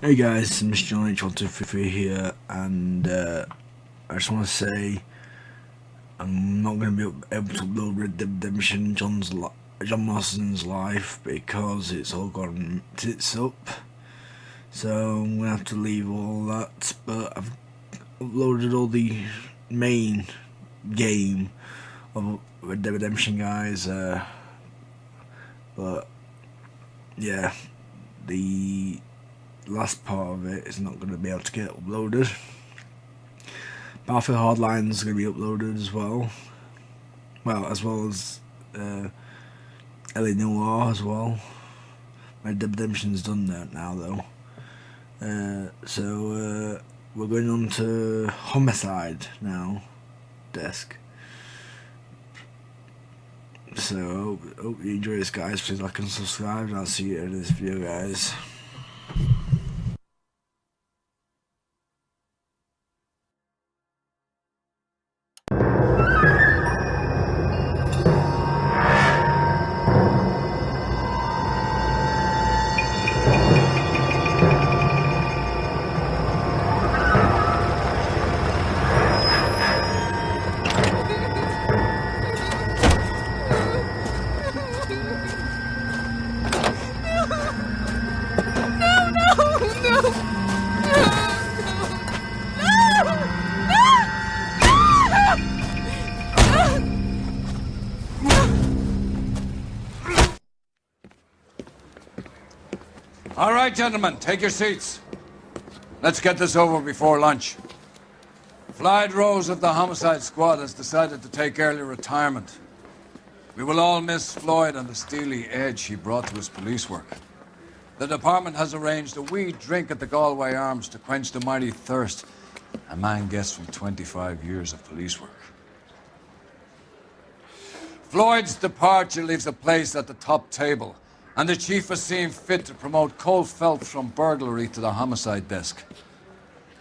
Hey guys, it's Mr. John H1233 here, and I just want to say I'm not going to be able to upload Red Dead Redemption John Marston's life because it's all gone tits up, so I'm going to have to leave all that, but I've uploaded all the main game of Red Dead Redemption, guys, but yeah, the last part of it is not going to be able to get uploaded. Battlefield Hardline is going to be uploaded as well. Well, as well as noire as well. Red Dead Redemption's done that now though. So we're going on to homicide now. Desk. So hope you enjoy this, guys. Please like and subscribe, and I'll see you in this video, guys. All right, gentlemen, take your seats. Let's get this over before lunch. Floyd Rose of the homicide squad has decided to take early retirement. We will all miss Floyd and the steely edge he brought to his police work. The department has arranged a wee drink at the Galway Arms to quench the mighty thirst a man gets from 25 years of police work. Floyd's departure leaves a place at the top table, and the chief has seen fit to promote Cole Phelps from burglary to the homicide desk.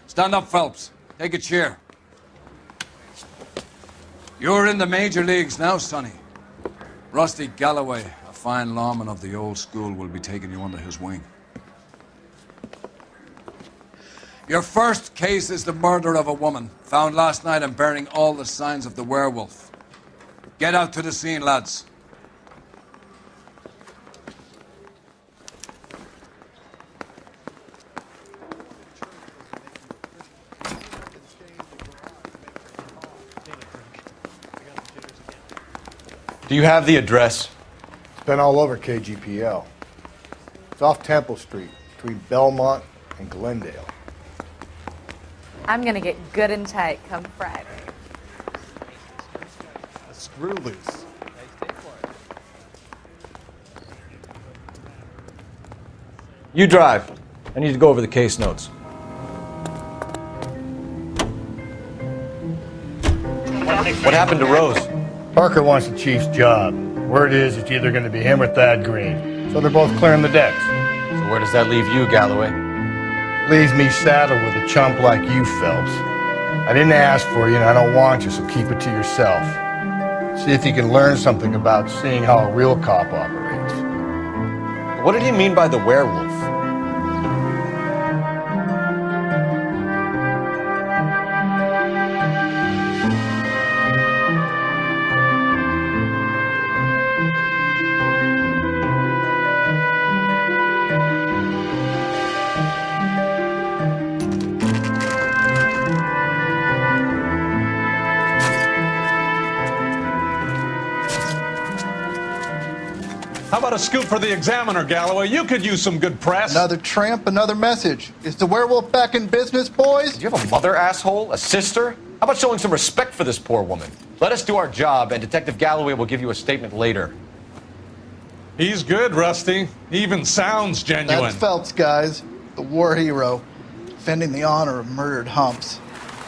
Stand up, Phelps. Take a chair. You're in the major leagues now, Sonny. Rusty Galloway, a fine lawman of the old school, will be taking you under his wing. Your first case is the murder of a woman, found last night and bearing all the signs of the werewolf. Get out to the scene, lads. Do you have the address? It's been all over KGPL. It's off Temple Street, between Belmont and Glendale. I'm gonna get good and tight come Friday. A screw loose. You drive. I need to go over the case notes. What happened to Rose? Parker wants the chief's job. Word is it's either going to be him or Thad Green. So they're both clearing the decks. So where does that leave you, Galloway? Leaves me saddled with a chump like you, Phelps. I didn't ask for you and I don't want you, so keep it to yourself. See if you can learn something about seeing how a real cop operates. What did he mean by the werewolf? How about a scoop for the Examiner, Galloway? You could use some good press. Another tramp, another message. Is the werewolf back in business, boys? Do you have a mother, asshole? A sister? How about showing some respect for this poor woman? Let us do our job, and Detective Galloway will give you a statement later. He's good, Rusty. He even sounds genuine. That's Phelps, guys. The war hero. Defending the honor of murdered humps.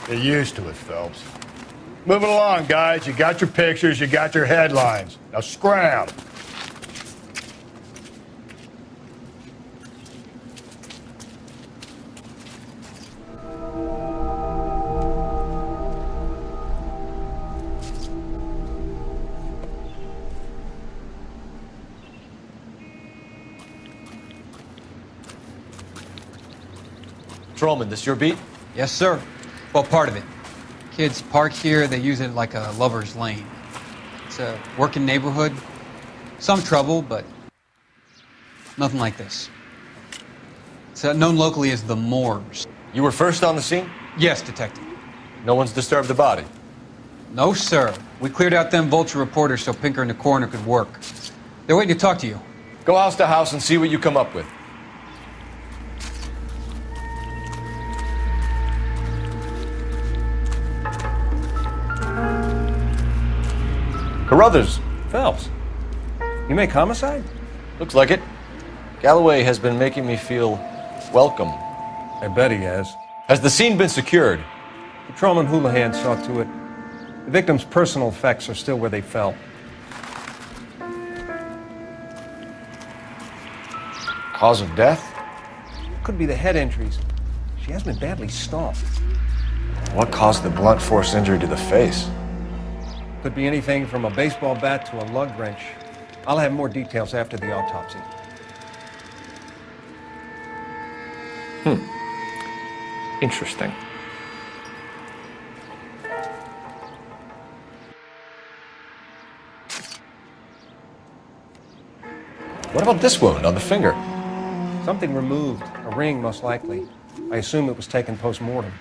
Get used to it, Phelps. Moving along, guys. You got your pictures, you got your headlines. Now scram. Patrolman, this your beat? Yes, sir. Well, part of it. Kids park here, they use it like a lover's lane. It's a working neighborhood. Some trouble, but nothing like this. It's known locally as the Moors. You were first on the scene? Yes, detective. No one's disturbed the body? No, sir. We cleared out them vulture reporters so Pinker and the coroner could work. They're waiting to talk to you. Go house to house and see what you come up with. Carruthers. Phelps, you make homicide? Looks like it. Galloway has been making me feel welcome. I bet he has. Has the scene been secured? Patrolman Houlihan saw to it. The victim's personal effects are still where they fell. Cause of death? Could be the head injuries. She has been badly stomped. What caused the blunt force injury to the face? Could be anything from a baseball bat to a lug wrench. I'll have more details after the autopsy. Interesting. What about this wound on the finger? Something removed. A ring, most likely. I assume it was taken post-mortem.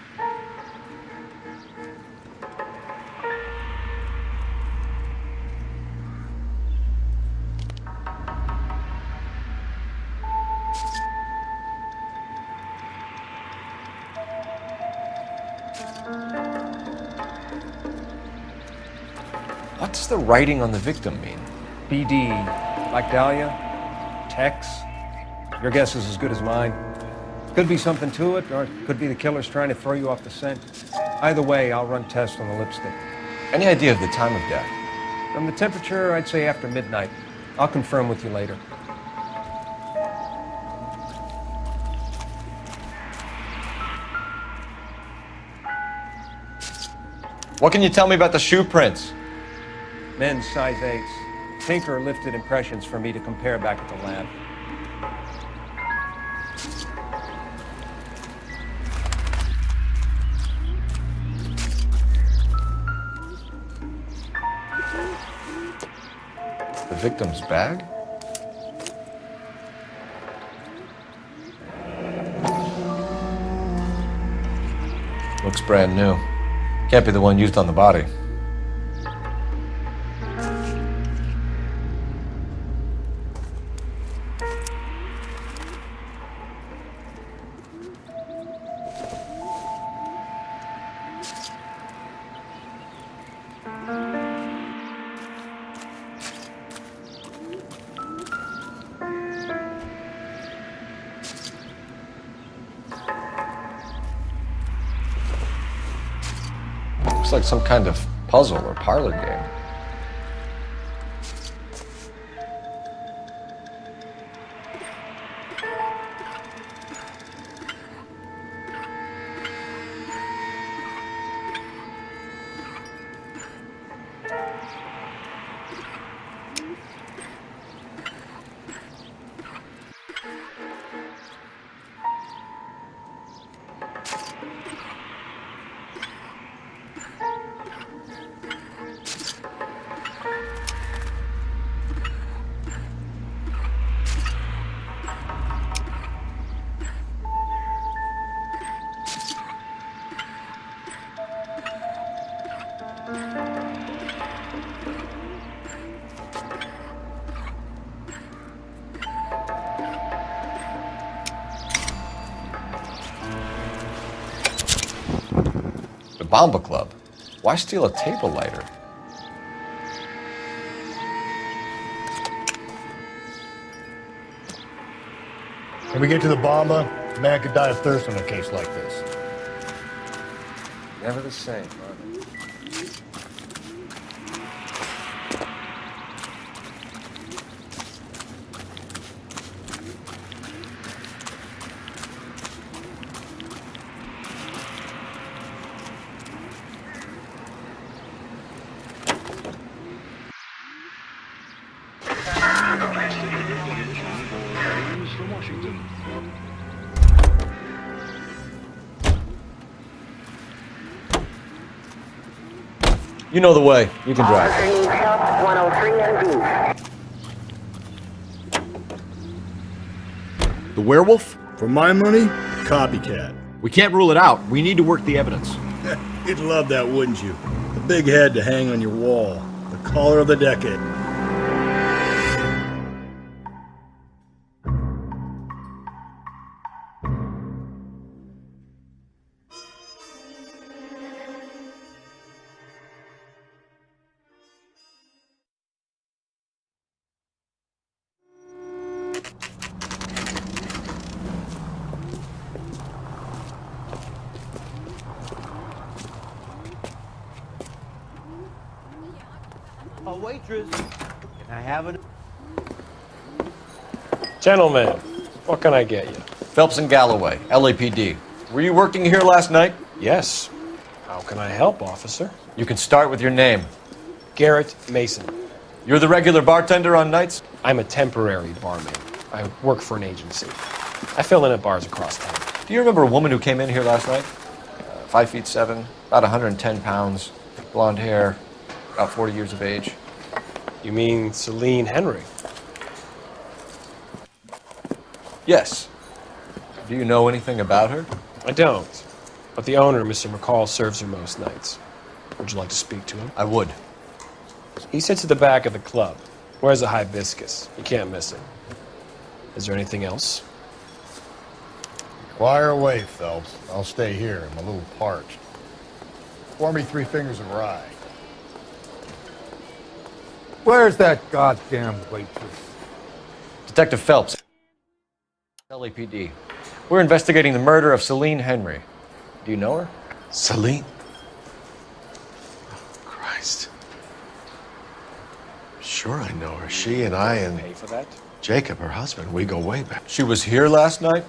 What does the writing on the victim mean? BD. Like Dahlia? Tex? Your guess is as good as mine. Could be something to it, or it could be the killer's trying to throw you off the scent. Either way, I'll run tests on the lipstick. Any idea of the time of death? From the temperature, I'd say after midnight. I'll confirm with you later. What can you tell me about the shoe prints? Men's size 8s. Pinker lifted impressions for me to compare back at the lab. The victim's bag? Looks brand new. Can't be the one used on the body. Looks like some kind of puzzle or parlor game. The Bomba Club. Why steal a table lighter? When we get to the Bomba, a man could die of thirst in a case like this. Never the same, are they? You know the way. You can drive. Officer needs help, 103 and B. The werewolf? For my money, copycat. We can't rule it out. We need to work the evidence. You'd love that, wouldn't you? The big head to hang on your wall. The caller of the decade. A waitress. Can I have it? Gentlemen, what can I get you? Phelps and Galloway, LAPD. Were you working here last night? Yes. How can I help, officer? You can start with your name. Garrett Mason. You're the regular bartender on nights? I'm a temporary barmaid. I work for an agency. I fill in at bars across town. Do you remember a woman who came in here last night? 5'7", about 110 pounds, blonde hair, about 40 years of age. You mean Celine Henry? Yes. Do you know anything about her? I don't. But the owner, Mr. McCall, serves her most nights. Would you like to speak to him? I would. He sits at the back of the club. Wears a hibiscus. You can't miss it. Is there anything else? Fire away, Phelps. I'll stay here. I'm a little parched. Pour me 3 fingers of rye. Where's that goddamn waitress? Detective Phelps, LAPD. We're investigating the murder of Celine Henry. Do you know her? Celine? Oh, Christ. Sure I know her. She and I and Pay for that? Jacob, her husband, we go way back. She was here last night?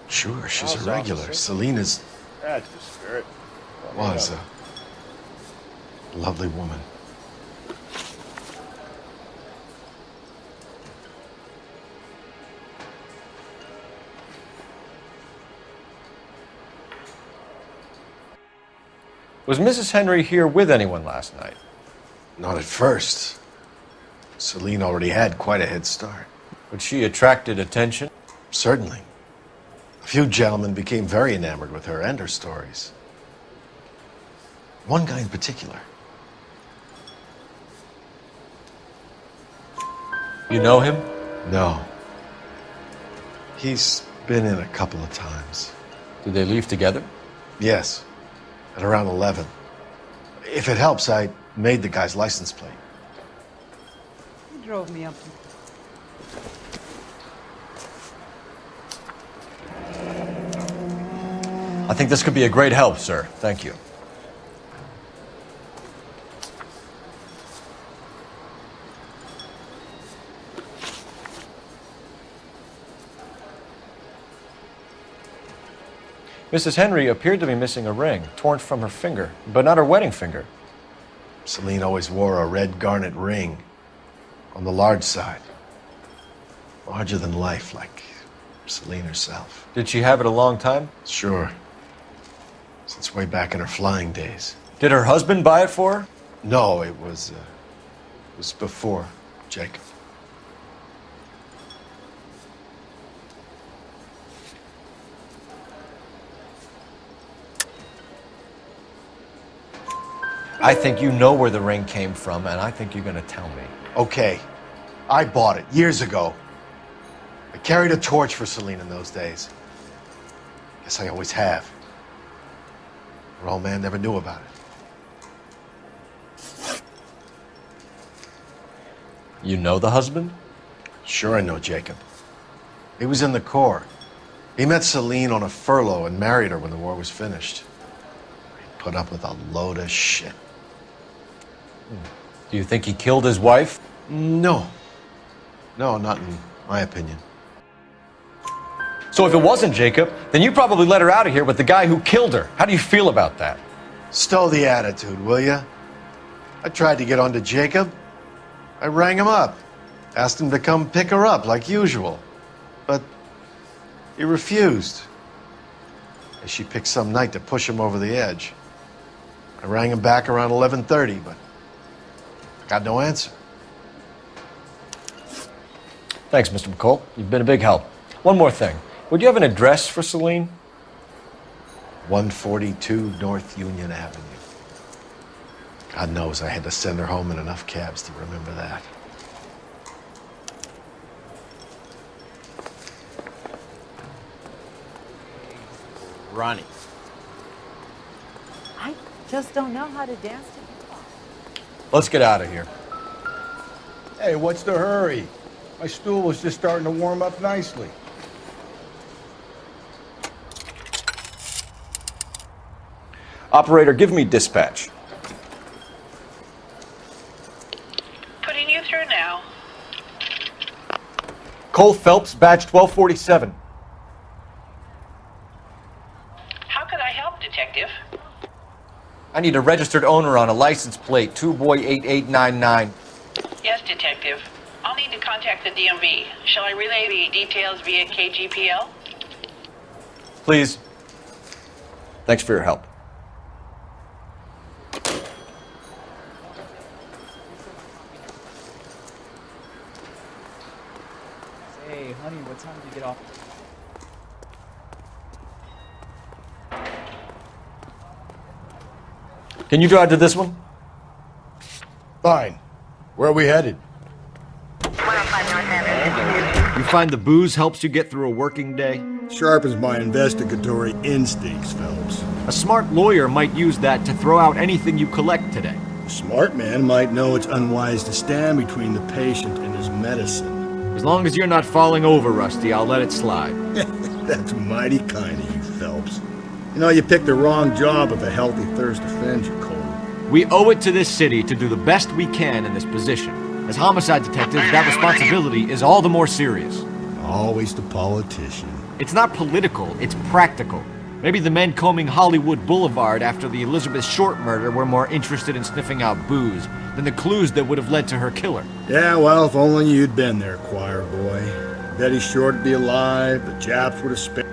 Sure, she's How's a regular. officer? Celine is... That's the spirit. was a lovely woman. Was Mrs. Henry here with anyone last night? Not at first. Celine already had quite a head start. But she attracted attention? Certainly. A few gentlemen became very enamored with her and her stories. One guy in particular. You know him? No. He's been in a couple of times. Did they leave together? Yes. At around 11. If it helps, I made the guy's license plate. He drove me up. I think this could be a great help, sir. Thank you. Mrs. Henry appeared to be missing a ring, torn from her finger, but not her wedding finger. Celine always wore a red garnet ring on the large side. Larger than life, like Celine herself. Did she have it a long time? Sure. Since way back in her flying days. Did her husband buy it for her? No, it was before Jacob. I think you know where the ring came from, and I think you're going to tell me. Okay. I bought it years ago. I carried a torch for Celine in those days. Guess I always have. Her old man never knew about it. You know the husband? Sure I know Jacob. He was in the Corps. He met Celine on a furlough and married her when the war was finished. He put up with a load of shit. Do you think he killed his wife? No. No, not in my opinion. So if it wasn't Jacob, then you probably let her out of here with the guy who killed her. How do you feel about that? Stow the attitude, will ya? I tried to get onto Jacob. I rang him up. Asked him to come pick her up like usual. But he refused. She picked some night to push him over the edge. I rang him back around 11:30, but I got no answer. Thanks, Mr. McCall. You've been a big help. One more thing. Would you have an address for Celine? 142 North Union Avenue. God knows I had to send her home in enough cabs to remember that. Ronnie. I just don't know how to dance to hip-hop. Let's get out of here. Hey, what's the hurry? My stool was just starting to warm up nicely. Operator, give me dispatch. Putting you through now. Cole Phelps, badge 1247. How could I help, Detective? I need a registered owner on a license plate, 2boy8899. Yes, Detective. I'll need to contact the DMV. Shall I relay the details via KGPL? Please. Thanks for your help. Hey, honey, what time did you get off? Can you drive to this one? Fine. Where are we headed? You find the booze helps you get through a working day? Sharpens my investigatory instincts, Phelps. A smart lawyer might use that to throw out anything you collect today. A smart man might know it's unwise to stand between the patient and his medicine. As long as you're not falling over, Rusty, I'll let it slide. That's mighty kind of you, Phelps. You know, you picked the wrong job if a healthy thirst offends you, Cole. We owe it to this city to do the best we can in this position. As homicide detectives, that responsibility is all the more serious. Always the politician. It's not political, it's practical. Maybe the men combing Hollywood Boulevard after the Elizabeth Short murder were more interested in sniffing out booze than the clues that would have led to her killer. Yeah, well, if only you'd been there, choir boy. Betty Short would be alive, the Japs would have spared.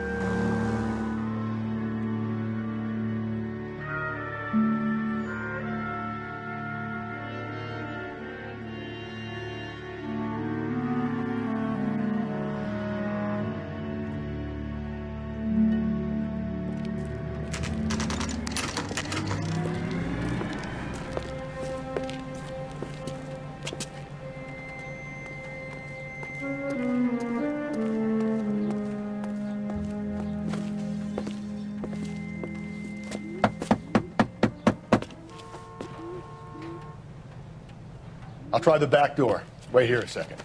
I'll try the back door. Wait here a second.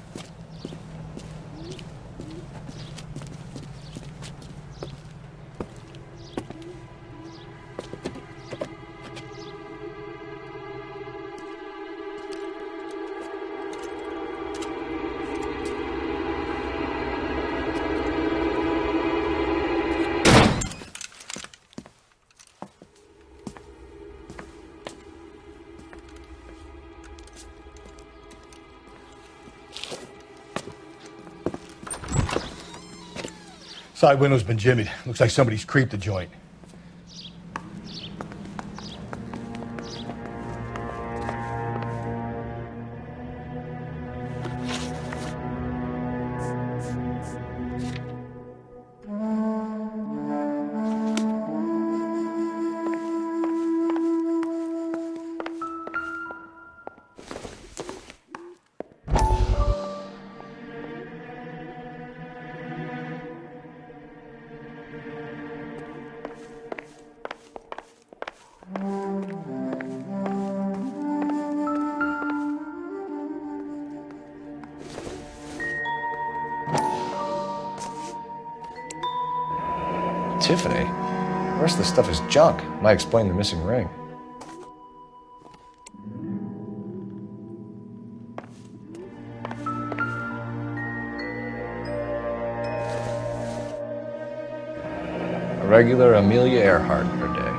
Side window's been jimmied. Looks like somebody's creeped the joint. Tiffany? The rest of the stuff is junk. Might explain the missing ring. A regular Amelia Earhart per day.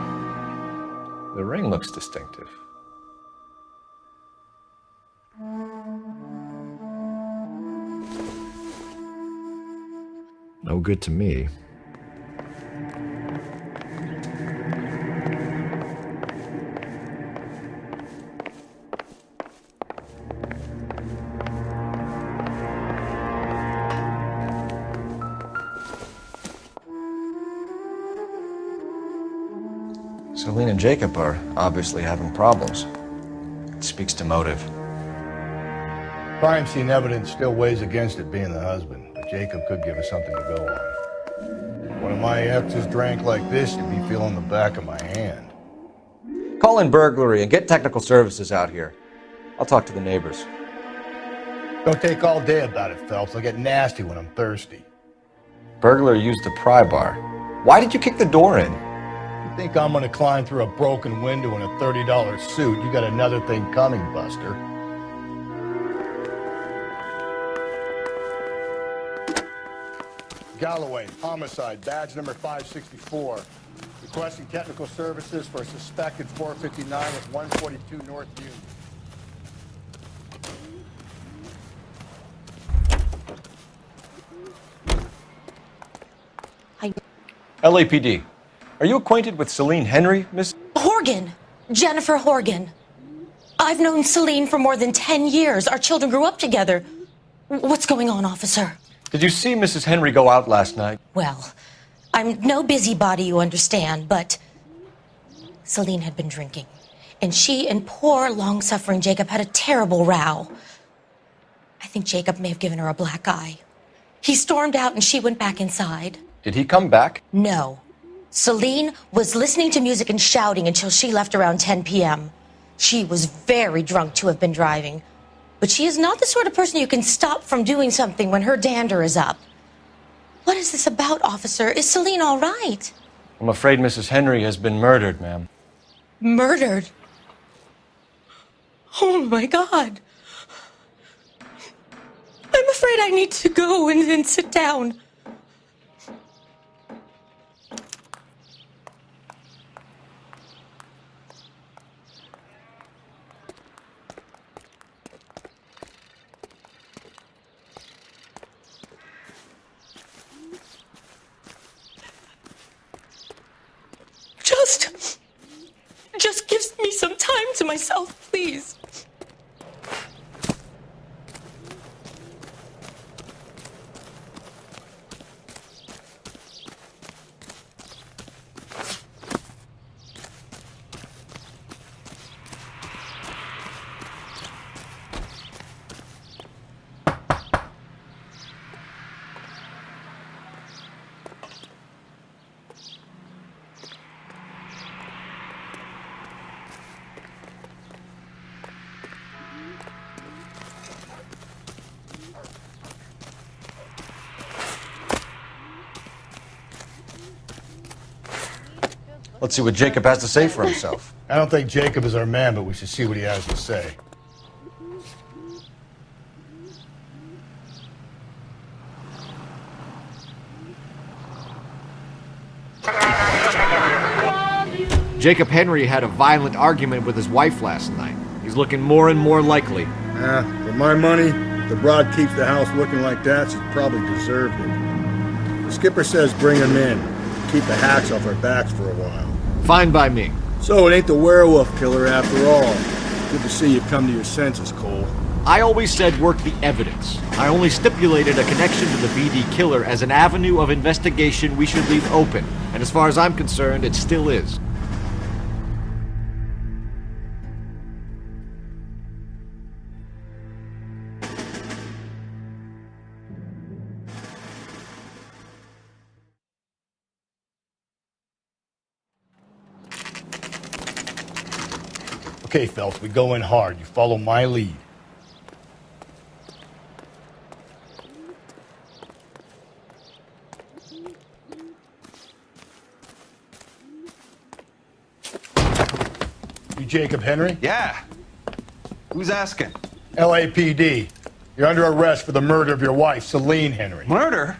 The ring looks distinctive. No good to me. Celine and Jacob are obviously having problems. It speaks to motive. Crime scene evidence still weighs against it being the husband, but Jacob could give us something to go on. When my exes drank like this, you'd be feeling the back of my hand. Call in burglary and get technical services out here. I'll talk to the neighbors. Don't take all day about it, Phelps. I'll get nasty when I'm thirsty. Burglar used the pry bar. Why did you kick the door in? You think I'm gonna climb through a broken window in a $30 suit? You got another thing coming, Buster. Galloway, homicide, badge number 564. Requesting technical services for a suspected 459 at 142 North Union. LAPD. Are you acquainted with Celine Henry, Miss? Horgan. Jennifer Horgan. I've known Celine for more than 10 years. Our children grew up together. What's going on, officer? Did you see Mrs. Henry go out last night? Well, I'm no busybody, you understand, but Celine had been drinking. And she and poor, long-suffering Jacob had a terrible row. I think Jacob may have given her a black eye. He stormed out and she went back inside. Did he come back? No. Celine was listening to music and shouting until she left around 10 p.m. She was very drunk to have been driving. But she is not the sort of person you can stop from doing something when her dander is up. What is this about, officer? Is Celine all right? I'm afraid Mrs. Henry has been murdered, ma'am. Murdered? Oh, my God. I'm afraid I need to go and sit down. Just give me some time to myself, please. Let's see what Jacob has to say for himself. I don't think Jacob is our man, but we should see what he has to say. Jacob Henry had a violent argument with his wife last night. He's looking more and more likely. For my money, if the broad keeps the house looking like that, she probably deserved it. The skipper says bring him in. Keep the hacks off our backs for a while. Fine by me. So it ain't the werewolf killer after all. Good to see you've come to your senses, Cole. I always said work the evidence. I only stipulated a connection to the BD killer as an avenue of investigation we should leave open. And as far as I'm concerned, it still is. Okay, Phelps, we go in hard. You follow my lead. You Jacob Henry? Yeah. Who's asking? LAPD. You're under arrest for the murder of your wife, Celine Henry. Murder?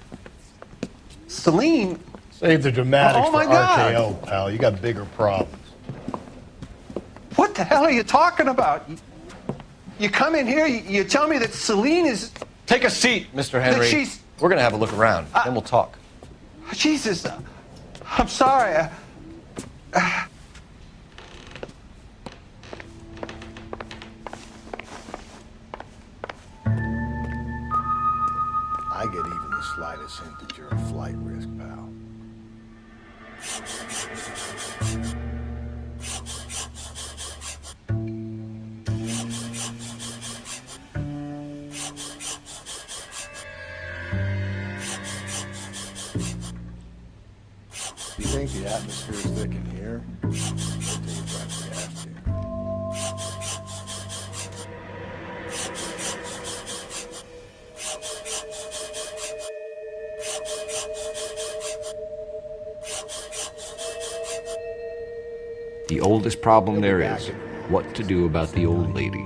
Celine? Save the dramatics Oh, my for God. RKO, pal. You got bigger problems. What the hell are you talking about? You come in here, you tell me that Celine is... Take a seat, Mr. Henry. That she's... We're gonna have a look around, then we'll talk. Jesus, I'm sorry. I get even the slightest hint that you're a flight risk, pal. You think the atmosphere is thick in here? Wait till you try the gas here. The oldest problem there is, what to do about the old lady.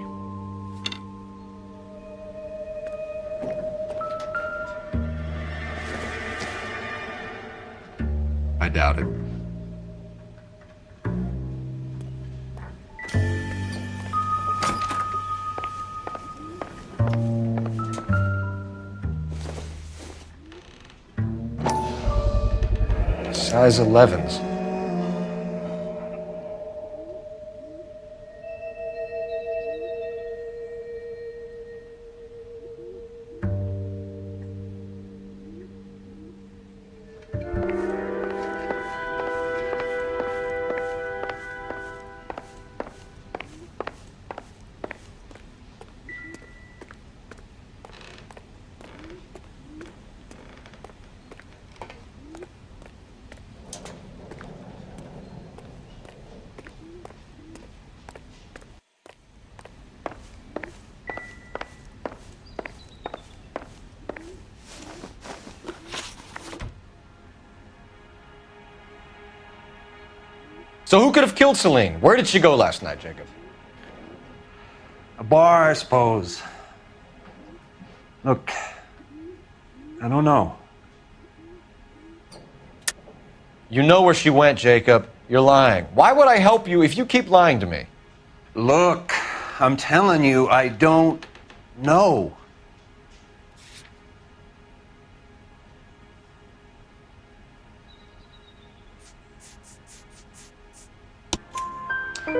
I doubt it. Size 11s. So who could have killed Celine? Where did she go last night, Jacob? A bar, I suppose. Look, I don't know. You know where she went, Jacob. You're lying. Why would I help you if you keep lying to me? Look, I'm telling you, I don't know.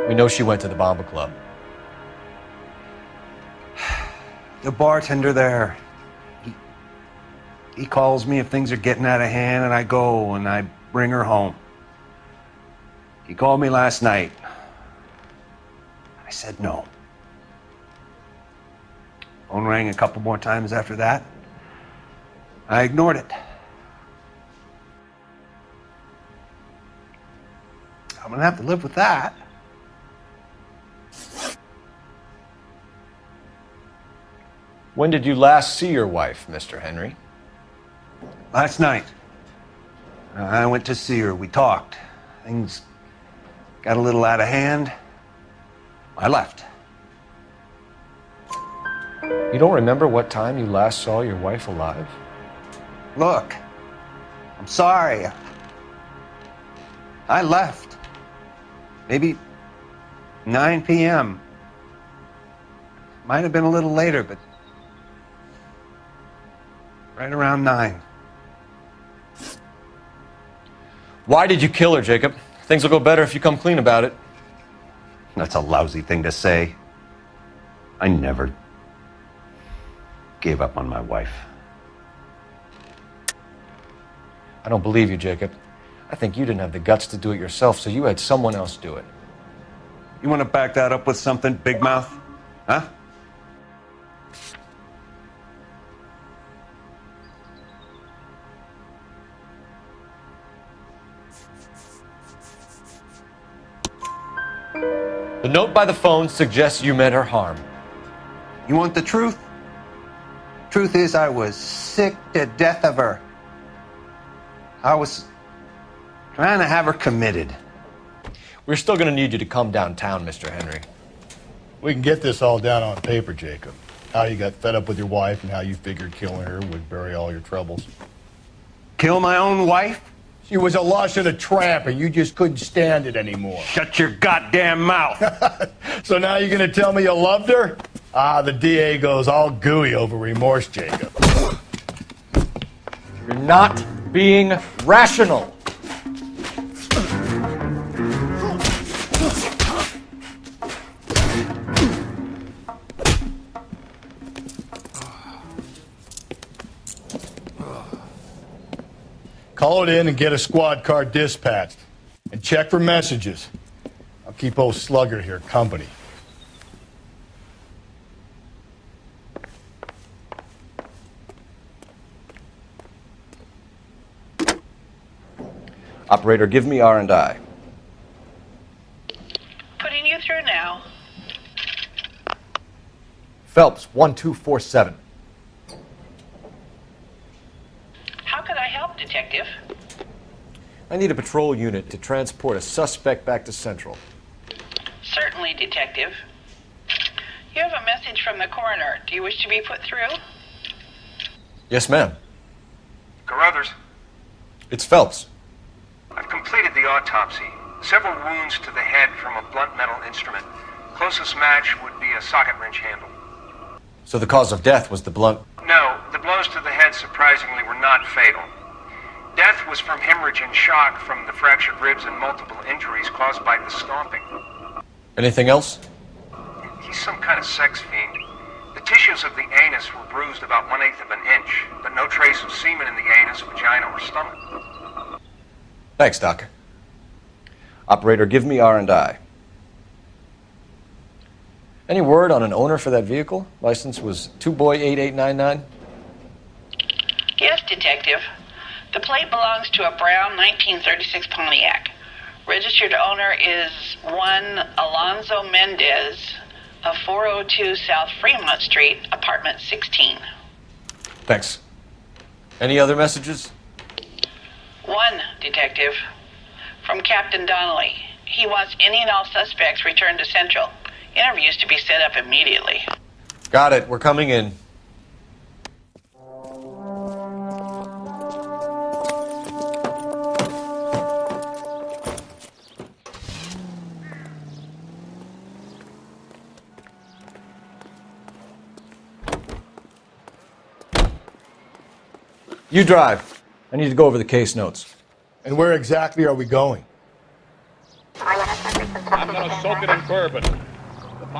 We know she went to the Bomba Club. The bartender there, he calls me if things are getting out of hand, and I go and I bring her home. He called me last night. I said no. Phone rang a couple more times after that. I ignored it. I'm gonna have to live with that. When did you last see your wife, Mr. Henry? Last night. I went to see her. We talked. Things got a little out of hand. I left. You don't remember what time you last saw your wife alive? Look, I'm sorry. I left. Maybe 9 p.m. Might have been a little later, but right around 9. Why did you kill her, Jacob? Things will go better if you come clean about it. That's a lousy thing to say. I never gave up on my wife. I don't believe you, Jacob. I think you didn't have the guts to do it yourself, so you had someone else do it. You want to back that up with something, big mouth? Huh? The note by the phone suggests you meant her harm. You want the truth? Truth is, I was sick to death of her. I was trying to have her committed. We're still going to need you to come downtown, Mr. Henry. We can get this all down on paper, Jacob. How you got fed up with your wife and how you figured killing her would bury all your troubles. Kill my own wife? She was a lush and a tramp, and you just couldn't stand it anymore. Shut your goddamn mouth. So now you're going to tell me you loved her? Ah, the DA goes all gooey over remorse, Jacob. You're not being rational. Call it in and get a squad car dispatched. And check for messages. Keep old Slugger here company. Operator, give me R&I. Putting you through now. Phelps, 1247. How could I help, Detective? I need a patrol unit to transport a suspect back to Central. Certainly, Detective. You have a message from the coroner. Do you wish to be put through? Yes, ma'am. Carruthers, It's Phelps. I've completed the autopsy. Several wounds to the head from a blunt metal instrument. Closest match would be a socket wrench handle. So the cause of death was the blunt... No, the blows to the head surprisingly were not fatal. Death was from hemorrhage and shock from the fractured ribs and multiple injuries caused by the stomping. Anything else? He's some kind of sex fiend. The tissues of the anus were bruised about 1/8 of an inch, but no trace of semen in the anus, vagina, or stomach. Thanks, Doc. Operator, give me R&I. Any word on an owner for that vehicle? License was 2boy8899. Yes, Detective. The plate belongs to a brown 1936 Pontiac. Registered owner is one Alonzo Mendez of 402 South Fremont Street, apartment 16. Thanks. Any other messages? One, Detective. From Captain Donnelly. He wants any and all suspects returned to Central. Interviews to be set up immediately. Got it. We're coming in. You drive. I need to go over the case notes. And where exactly are we going? I'm gonna soak it in bourbon.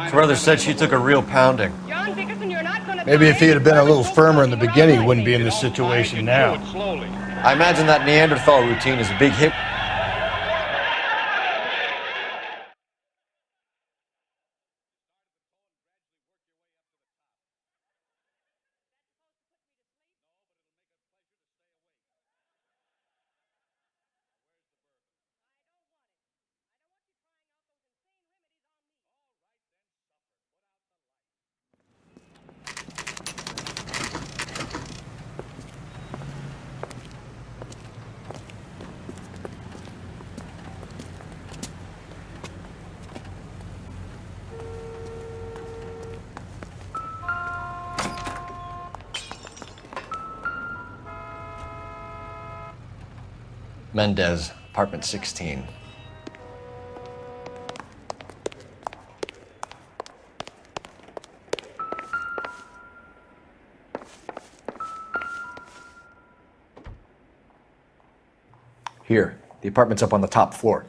Carruthers said she took a real pounding. Maybe if he had been a little firmer in the beginning, he wouldn't be in this situation now. I imagine that Neanderthal routine is a big hit. Mendez, apartment 16. Here, the apartment's up on the top floor.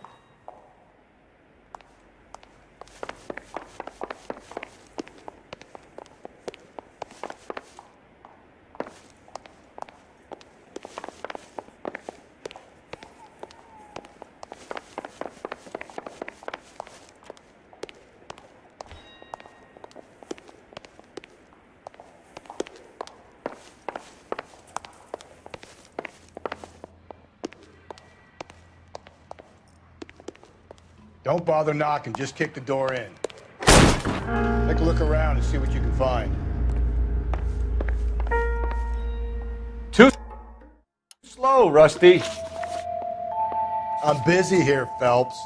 Don't bother knocking, just kick the door in. Take a look around and see what you can find. Too slow, Rusty. I'm busy here, Phelps.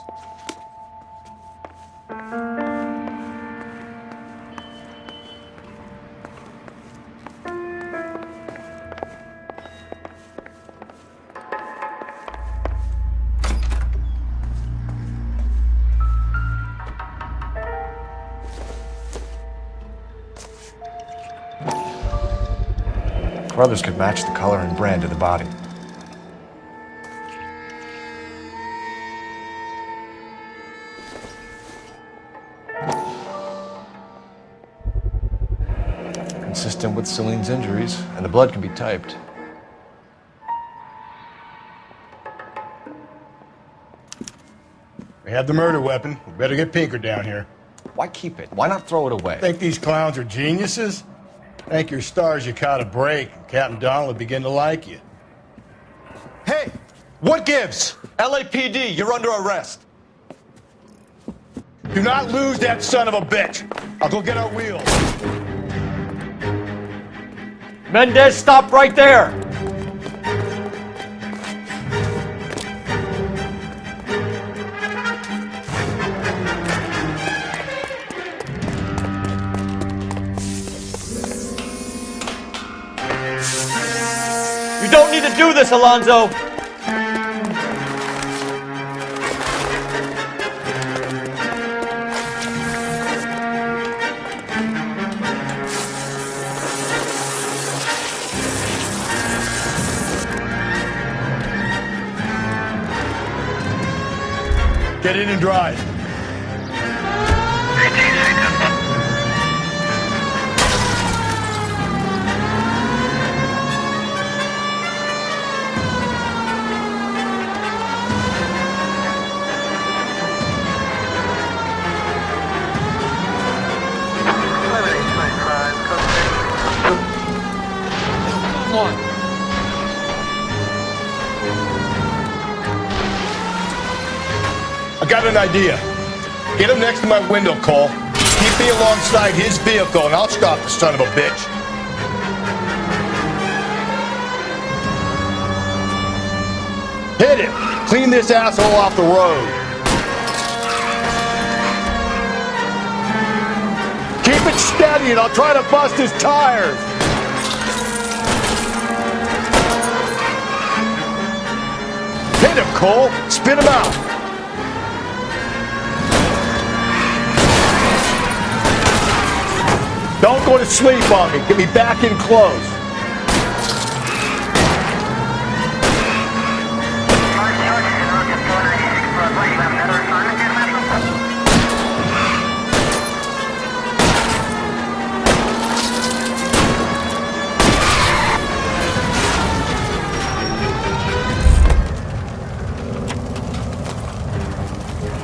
Brothers could match the color and brand of the body. Consistent with Celine's injuries, and the blood can be typed. We have the murder weapon. We better get Pinker down here. Why keep it? Why not throw it away? Think these clowns are geniuses? Thank your stars you caught a break. Captain Donald will begin to like you. Hey, what gives? LAPD, you're under arrest. Do not lose that son of a bitch. I'll go get our wheels. Mendez, stop right there! You don't need to do this, Alonzo! Get in and drive. I got an idea. Get him next to my window, Cole. Keep me alongside his vehicle, and I'll stop the son of a bitch. Hit him! Clean this asshole off the road. Keep it steady, and I'll try to bust his tires. Hit him, Cole. Spin him out. Don't go to sleep on me. Get me back in close.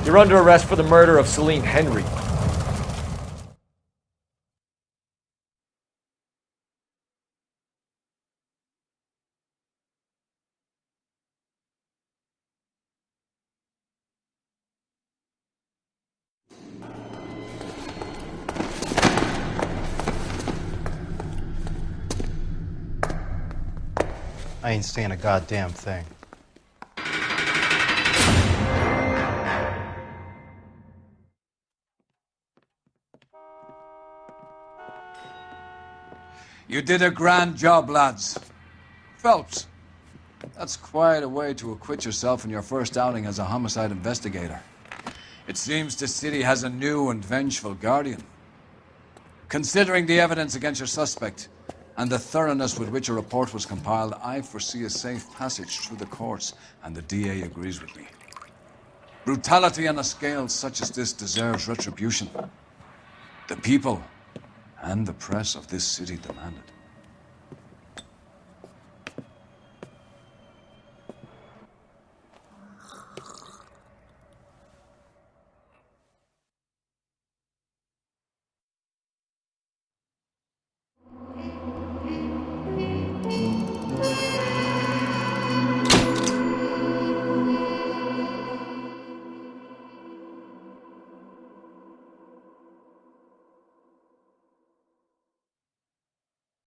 You're under arrest for the murder of Celine Henry. I ain't saying a goddamn thing. You did a grand job, lads. Phelps, that's quite a way to acquit yourself in your first outing as a homicide investigator. It seems the city has a new and vengeful guardian. Considering the evidence against your suspect, and the thoroughness with which a report was compiled, I foresee a safe passage through the courts, and the DA agrees with me. Brutality on a scale such as this deserves retribution. The people and the press of this city demand it.